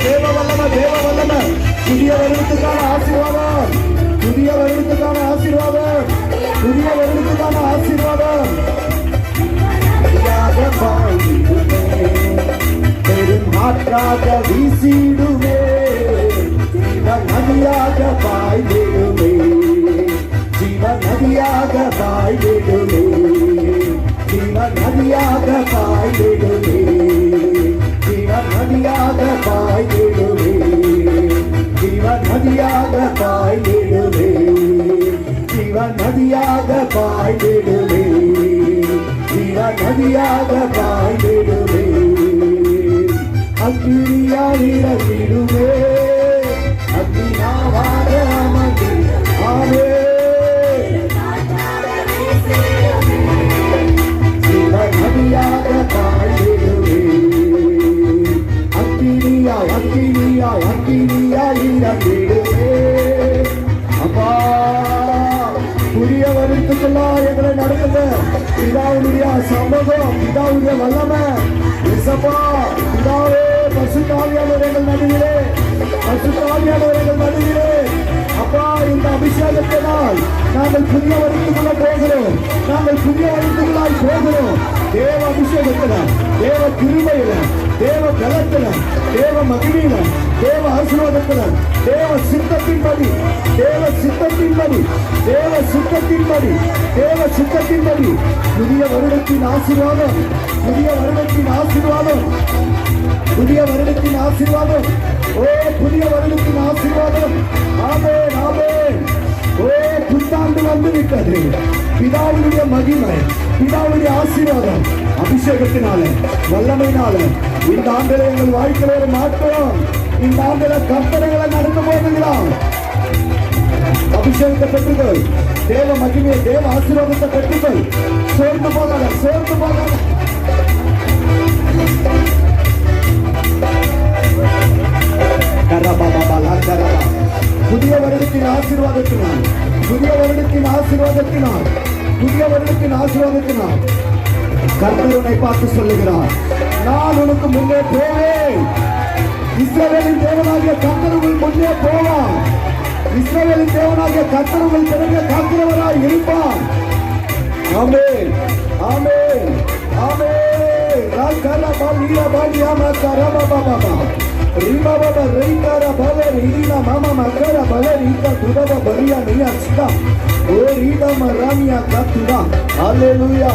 தேவ வல்லமை, தேவ வல்லமை. புதிய வருடத்துக்கான ஆசீர்வாதம், புதிய வருடத்துக்கான ஆசீர்வாதம், புதிய வருடத்துக்கான ஆசீர்வாதம். பெரும் காற்றாக வீசிடுமே, ஜீவன் நதியாக பாய்ந்திடுமே, ஜீவன் நதியாக பாய்ந்திடுமே, ஜீவன் நதியாக பாய்ந்திடுமே, ஜீவன் நதியாக பாய்ந்திடுமே, ஜீவன் நதியாக பாய்ந்திடுமே, ஜீவன் நதியாக பாய்ந்திடுமே, ஜீவன் நதியாக பாய்ந்திடுமே. அக்கினியாய் இறங்கிடுமே, அக்கினாவாக அமர்ந்து ஆமே. ஜீவன் நதியாக பாய்ந்திடுமே, அக்கினியாய் அக்கினியாய் அக்கினியாய் இறங்கிடுமே. அப்பா, புதிய வருடத்துக்குள்ள எங்களை நடத்துங்க. பிதாவுடைய சமூகம், பிதாவுடைய வல்லமை, பிதாவே, பரிசுத்த ஆவியானவர்கள் நடுவிலே, பரிசுத்த ஆவியானவர்கள் நடுவிலே. அப்பா, இந்த அபிஷேகத்தினால் நாங்கள் புதிய வருடத்துக்குள்ள போகிறோம், நாங்கள் புதிய வருடத்துக்குள்ளாய் போகிறோம். தேவ அபிஷேகத்தில, தேவ கிருபையில, தேவ பலத்தில, தேவ மகிமையில, தேவ ஆசீர்வாதத்தில, தேவ சித்தத்தின்படி, தேவ சித்தத்தின்படி, தேவ சித்தத்தின்படி, தேவ சித்தத்தின்படி புதிய வருடத்தின் ஆசீர்வாதம், புதிய வருடத்தின் ஆசீர்வாதம், புதிய வருடத்தின் ஆசீர்வாதம். ஓ, புதிய வருடத்தின் ஆசீர்வாதம். ஆமென், ஆமென். ஓ, புத்தாண்டு வந்து விட்டது. பிதாவுடைய மகிமை, பிதாவுடைய ஆசீர்வாதம், அபிஷேகத்தினால, வல்லமையினால இந்த ஆண்டில எங்கள் வாழ்க்கையில ஒரு மாற்றம். இந்த ஆண்டில கற்பனைகளை நடந்து போகிறோம். அபிஷேகத்தை பெற்றுகள், தேவ மகிமையை, தேவ ஆசீர்வாதத்தை பெற்றுகள். சோர்ந்து போகாத, சோர்ந்து போகாத. புதிய வருடத்தின் ஆசீர்வாதத்தினால், புதிய வருடத்தின் ஆசீர்வாதத்தினால், புதிய வருடத்தின் ஆசீர்வாதத்தினால் கர்த்தர் உன்னை பார்த்து சொல்லுகிறார், நான் உனக்கு முன்னே போவேன். இஸ்ரவேலின் தேவனாகிய கர்த்தர் உங்கள் முன்னே போவான். இஸ்ரவேலின் தேவனாகிய கர்த்தர் உங்கள் பிறகு காக்கிறவராய் இருப்பான். ஆமென், ஆமென், ஆமென். ராகரா பாலியா பாலியா மாகரா பாபா ரிபா பாபா ரைகாரா பாபா ரினா மாமா மகரா பாபா ரிகா துடா பரியா நியா சிதா ஓ ரிதா மராமியா கத்துடா. ஹalleluya.